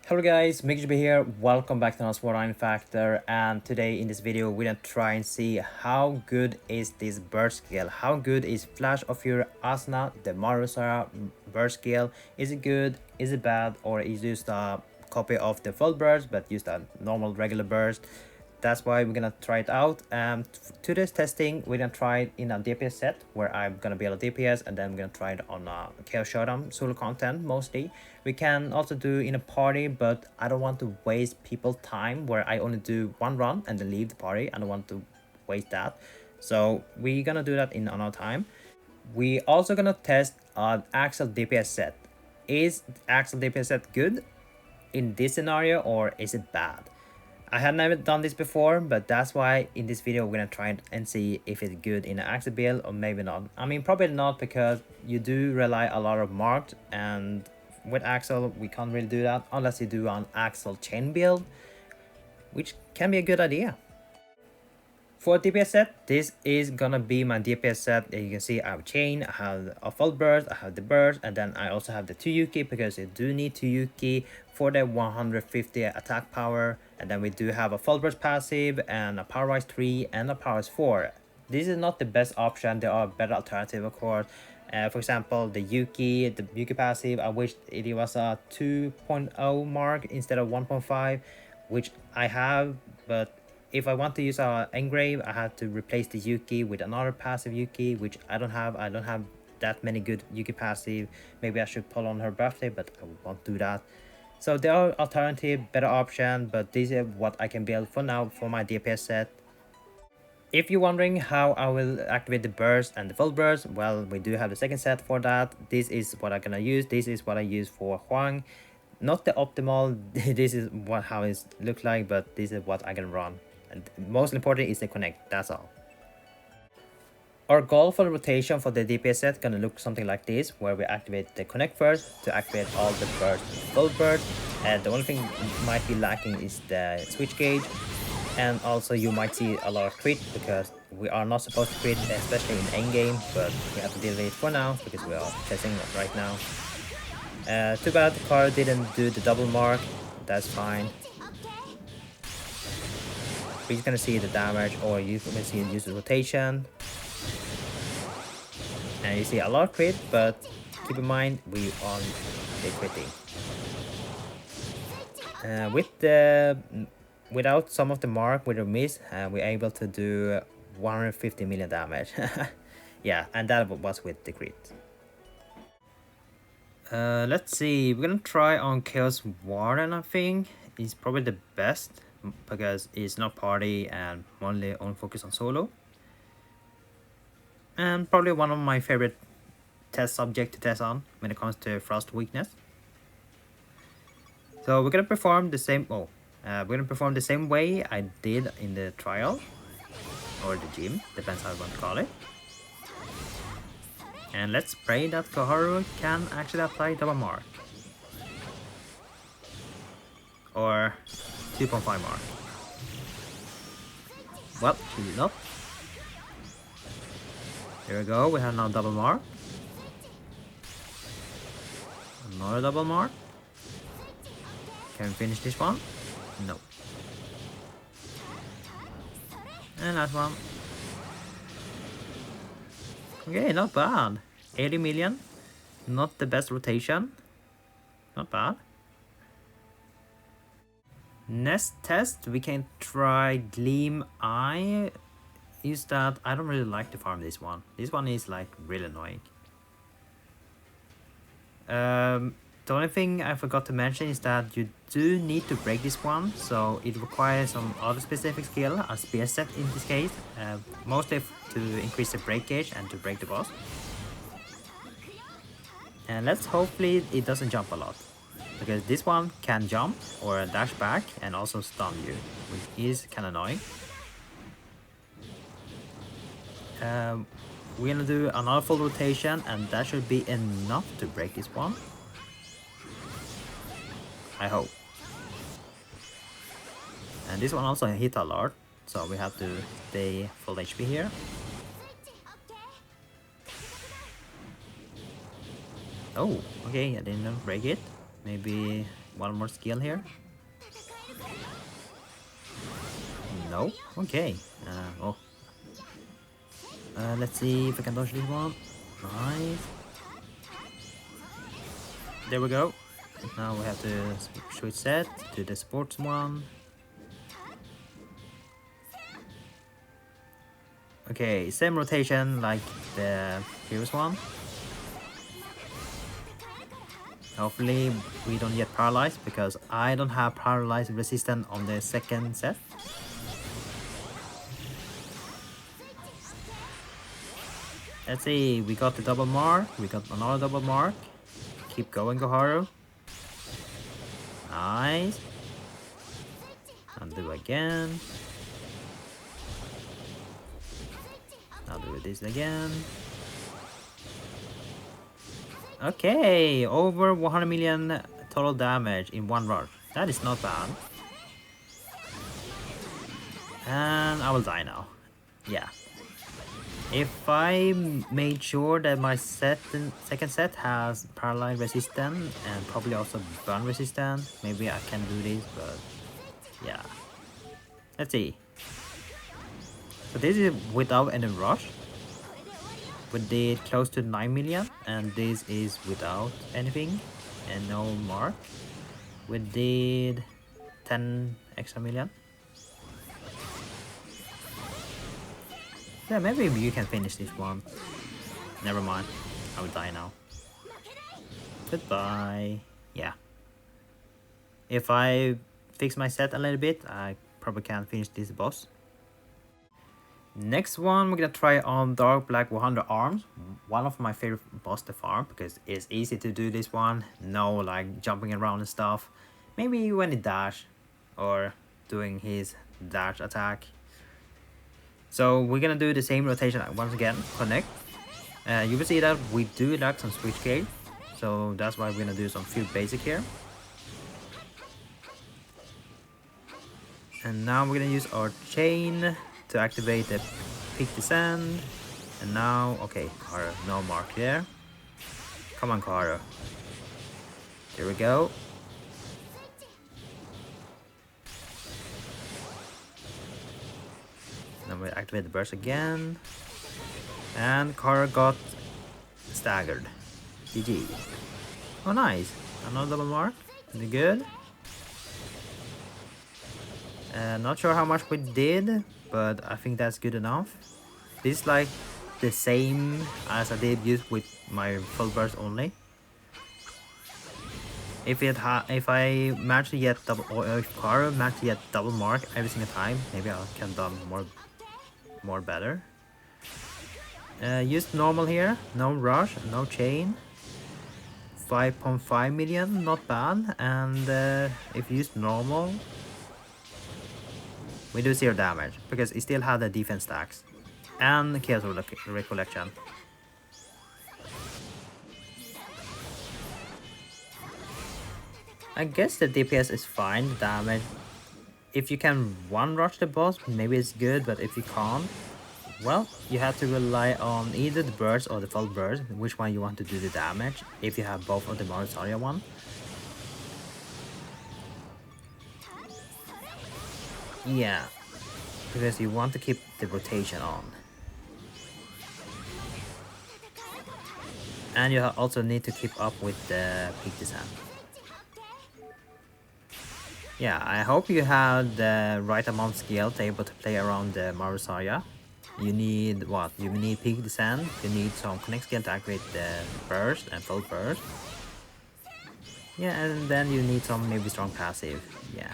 Hello guys, MikuChibi here. Welcome back to another Warden Factor, and today in this video we're gonna try and see how good is this burst skill. How good is Flash of Fury Asuna, the Marusara burst skill? Is it good? Is it bad? Or is it just a copy of the full burst but just a normal regular burst? That's why we're gonna try it out. To this testing, we're gonna try it in a DPS set where I'm gonna build a DPS, and then we're gonna try it on a Chaos Showdown solo content mostly. We can also do in a party, but I don't want to waste people's time where I only do one run and then leave the party. I don't want to waste that, so we're gonna do that in another time. We also gonna test an Accele DPS set. Is Accele DPS set good in this scenario, or is it bad? I had never done this before, but that's why in this video we're gonna try and see if it's good in an Accele build or maybe not. I mean, probably not, because you do rely a lot of marked, and with Accele we can't really do that unless you do an Accele chain build, which can be a good idea. For DPS set, this is gonna be my DPS set. You can see I have chain, I have a full burst, I have the burst, and then I also have the 2 Yuki, because you do need 2 Yuki for the 150 attack power. And then we do have a full burst passive and a power rise 3 and a power rise 4. This is not the best option. There are better alternatives, of course. For example, the Yuki passive, I wish it was a 2.0 mark instead of 1.5, which I have, but if I want to use our engrave, I have to replace the Yuki with another passive Yuki, which I don't have. I don't have that many good Yuki passive. Maybe I should pull on her birthday, but I won't do that. So there are alternative, better option, but this is what I can build for now for my DPS set. If you're wondering how I will activate the burst and the full burst, well, we do have the second set for that. This is what I'm gonna use. This is what I use for Huang. Not the optimal. This is how it looks like, but this is what I can run. And most important is the connect. That's all. Our goal for the rotation for the DPS set gonna look something like this, where we activate the connect first to activate all the burst, full burst, and the only thing might be lacking is the switch gauge. And also you might see a lot of crit, because we are not supposed to crit, especially in endgame, but we have to deal with it for now because we are testing it right now. Too bad the car didn't do the double mark. That's fine. We're just gonna see the damage, or you can see use the rotation. And you see a lot of crit, but keep in mind we on the critting. Without some of the mark with the miss, we're able to do 150 million damage. Yeah, and that was with the crit. Let's see, we're gonna try on Chaos Warden. I think it's probably the best, because it's not party and only focus on solo, and probably one of my favorite test subject to test on when it comes to frost weakness. So we're gonna perform the same way I did in the trial or the gym, depends how you want to call it. And let's pray that Koharu can actually apply double mark or 2.5 mark. Well, she did not. Here we go, we have now double mark. Another double mark. Can we finish this one? No. And last one. Okay, not bad. 80 million. Not the best rotation. Not bad. Next test, we can try Gleam Eye. Is that I don't really like to farm this one. This one is like really annoying. The only thing I forgot to mention is that you do need to break this one, so it requires some other specific skill, a spear set in this case, mostly to increase the break gauge and to break the boss. And let's hopefully it doesn't jump a lot, because this one can jump or dash back and also stun you, which is kind of annoying. We're gonna do another full rotation, and that should be enough to break this one, I hope. And this one also hit a lot, so we have to stay full HP here. Oh, okay, I didn't break it. Maybe one more skill here. No? Okay. Let's see if I can dodge this one. Nice. There we go. Now we have to switch set to the sports one. Okay, same rotation like the previous one. Hopefully we don't get paralyzed, because I don't have paralyzed resistance on the second set. Let's see, we got the double mark, we got another double mark. Keep going, Goharu. Nice. Undo again. I'll do this again. Okay, over 100 million total damage in one rush. That is not bad. And I will die now. Yeah. If I made sure that my second set has paralyze resistance and probably also burn resistance, maybe I can do this, but yeah. Let's see. So this is without any rush. We did close to 9 million, and this is without anything and no mark. We did 10 extra million. Yeah, maybe you can finish this one. Never mind, I will die now. Goodbye. Yeah. If I fix my set a little bit, I probably can finish this boss. Next one, we're gonna try on Dark Black 100 Arms. One of my favorite boss to farm, because it's easy to do this one. No like jumping around and stuff. Maybe when he dash or doing his dash attack. So we're gonna do the same rotation once again. Connect. You will see that we do lack some switch gauge, so that's why we're gonna do some few basic here. And now we're gonna use our chain to activate the Pick the Sand. And now, okay, Kara, no mark there. Come on, Kara. There we go. Now we activate the burst again. And Kara got staggered. GG. Oh, nice. Another double mark. Pretty good. Not sure how much we did, but I think that's good enough. This is like the same as I did use with my full burst only. If I manage to get double, or if Kara managed to get double mark every single time, maybe I can do more better. Use normal here, no rush, no chain. 5.5 million, not bad. And if you use normal, we do 0 damage, because it still had the defense stacks and chaos recollection. I guess the DPS is fine, the damage. If you can one rush the boss, maybe it's good, but if you can't, well, you have to rely on either the burst or the full burst, which one you want to do the damage, if you have both of the Marisaria one. Yeah, because you want to keep the rotation on. And you also need to keep up with the Pick the Sand. Yeah, I hope you have the right amount of skill to be able to play around the Marisaria. You need what? You need Pick the Sand, you need some connect skill to activate the burst and full burst. Yeah, and then you need some maybe strong passive. Yeah.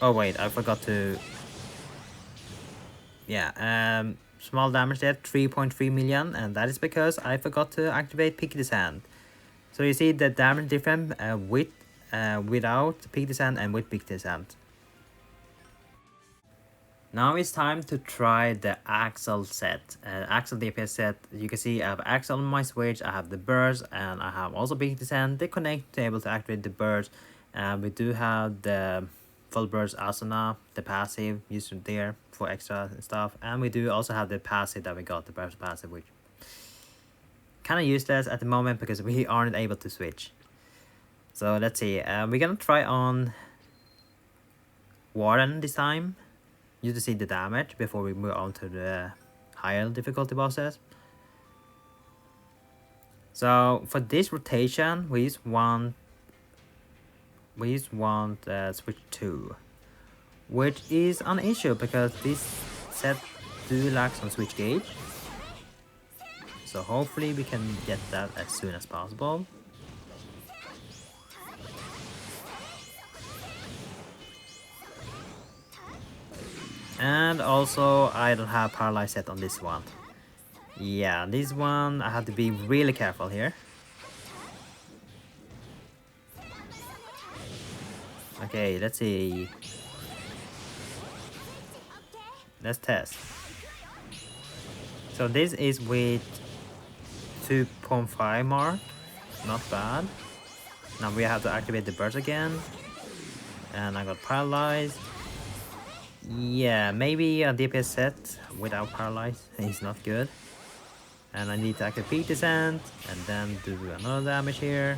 Oh wait, I forgot to... Yeah, small damage there, 3.3 million, and that is because I forgot to activate Pick the Sand. So you see the damage difference without Pick the Sand and with Pick the Sand. Now it's time to try the Accele set, Accele DPS set. You can see I have Accele on my switch, I have the burst, and I have also Pick the Sand. They connect to be able to activate the burst. We do have the full burst Asuna, the passive used there for extra stuff, and we do also have the passive that we got, the burst passive, which kind of useless at the moment because we aren't able to switch. So let's see, we're gonna try on Warden this time, just to see the damage before we move on to the higher difficulty bosses. So for this rotation, we just want switch 2, which is an issue because this set do lack some switch gauge. So hopefully we can get that as soon as possible. And also I don't have paralyze set on this one. Yeah, this one I have to be really careful here. Okay, let's see. Let's test. So this is with 2.5 mark. Not bad. Now we have to activate the burst again. And I got paralyzed. Yeah, maybe a DPS set without paralyze is not good. And I need to activate peak descent and then do another damage here.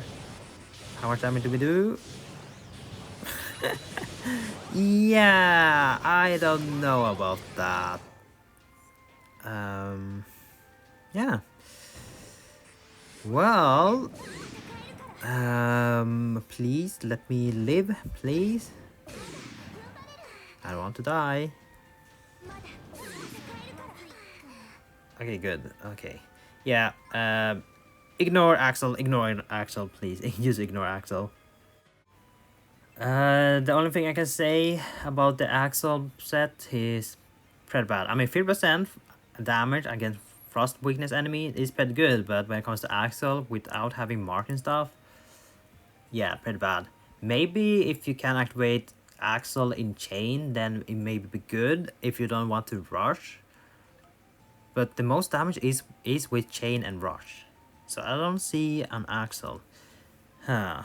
How much damage do we do? Yeah, I don't know about that. Yeah. Well, please let me live, please. I don't want to die. Okay, good. Okay. Yeah, ignore Accele, please. Just ignore Accele. The only thing I can say about the Accele set is pretty bad. I mean, 50% damage against frost weakness enemy is pretty good, but when it comes to Accele, without having mark and stuff, yeah, pretty bad. Maybe if you can activate Accele in chain, then it may be good if you don't want to rush. But the most damage is with chain and rush. So I don't see an Accele. Huh.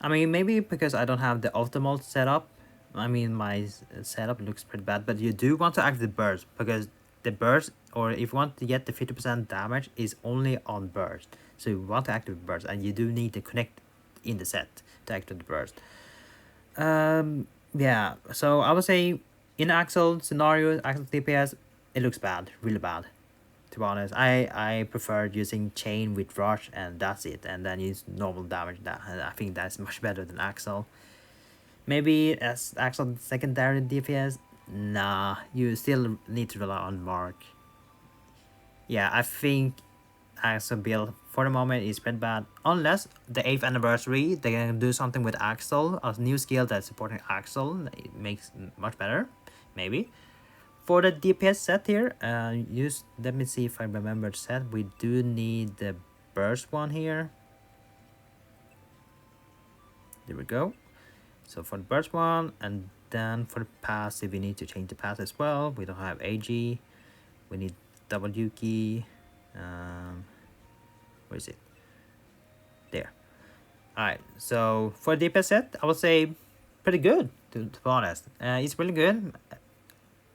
I mean, maybe because I don't have the optimal setup. I mean, my setup looks pretty bad. But you do want to activate the burst. Because the burst, or if you want to get the 50% damage, is only on burst. So you want to activate burst. And you do need to connect in the set to activate the burst. Yeah. So I would say in Accele scenario, Accele DPS, it looks bad, really bad. To be honest, I prefer using chain with rush and that's it, and then use normal damage. I think that's much better than Accele. Maybe as Accele secondary DPS, nah, you still need to rely on mark. Yeah, I think Accele build for the moment is pretty bad, unless the 8th anniversary they can do something with Accele, a new skill that's supporting Accele. It makes much better, maybe. For the DPS set here, let me see if I remember the set. We do need the burst one here. There we go. So for the burst one, and then for the passive, we need to change the path as well. We don't have AG. We need W key. Where is it? There. Alright, so for the DPS set, I would say pretty good, to be honest. It's really good.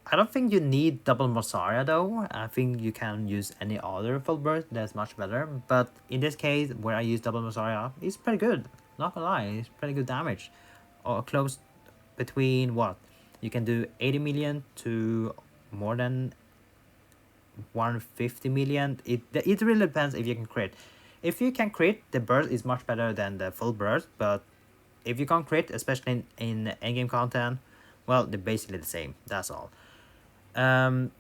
I don't think you need double Mosaria though. I think you can use any other full burst, that's much better. But in this case, where I use double Mosaria, it's pretty good. Not gonna lie, it's pretty good damage. Or close between what? You can do 80 million to more than 150 million. It really depends if you can crit. If you can crit, the burst is much better than the full burst. But if you can't crit, especially in endgame content, well, they're basically the same. That's all. The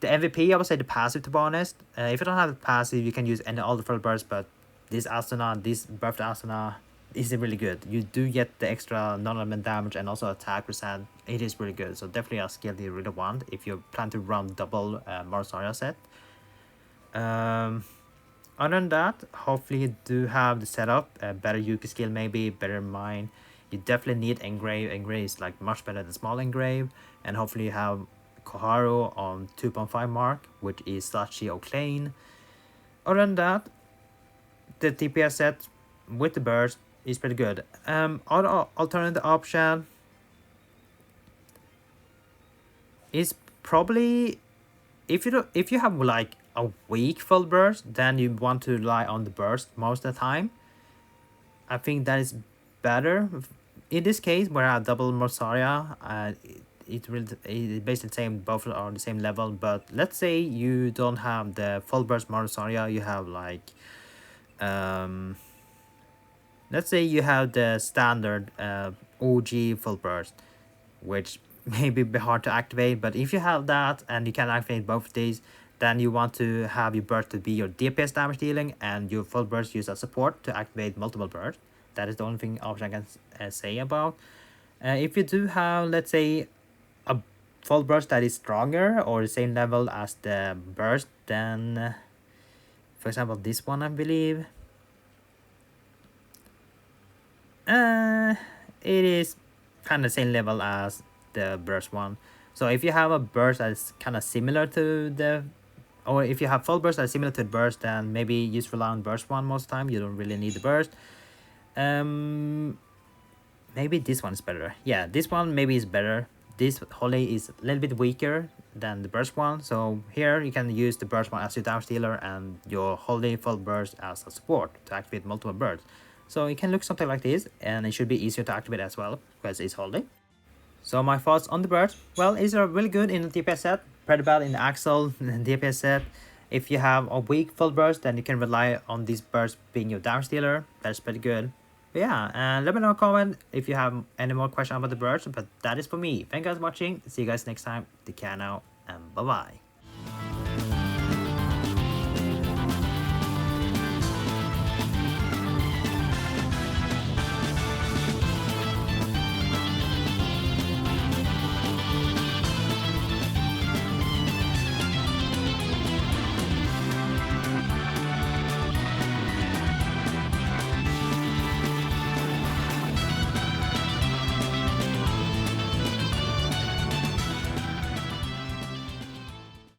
MVP, I would say the passive, to be honest. If you don't have the passive, you can use any other full burst, but this Asuna, this buffed Asuna, is really good. You do get the extra non-element damage and also attack percent. It is really good. So definitely a skill you really want if you plan to run double Marsaria set. Other than that, hopefully you do have the setup, a better Yuki skill maybe, better mine. You definitely need engrave. Engrave is like much better than small engrave. And hopefully you have Koharu on 2.5 mark, which is Sachi or Klein. Other than that, the DPS set with the burst is pretty good. Other alternative option is probably if you have like a weak full burst, then you want to rely on the burst most of the time. I think that is better. In this case, where I have double Morsaria, it basically the same, both are on the same level. But let's say you don't have the full burst Morsaria, you have like, let's say you have the standard OG full burst, which may be hard to activate. But if you have that and you can activate both of these, then you want to have your burst to be your DPS damage dealing and your full burst used as support to activate multiple bursts. That is the only option I can say about. If you do have, let's say, a full burst that is stronger or the same level as the burst, then for example this one, I believe, it is kind of same level as the burst one. So if you have a burst that is kind of similar to the, or if you have full burst that is similar to the burst, then maybe just rely on burst one most of the time. You don't really need the burst. Maybe this one's better. Yeah, this one maybe is better. This Holy is a little bit weaker than the burst one. So here you can use the burst one as your damage dealer and your Holy full burst as a support to activate multiple bursts. So it can look something like this, and it should be easier to activate as well because it's Holy. So my thoughts on the burst, well, it's really good in the DPS set, pretty bad in the Accele DPS set. If you have a weak full burst, then you can rely on this burst being your damage dealer. That's pretty good. But yeah, and let me know in a comment if you have any more questions about the burst. But that is for me. Thank you guys for watching. See you guys next time. Take care now, and bye bye.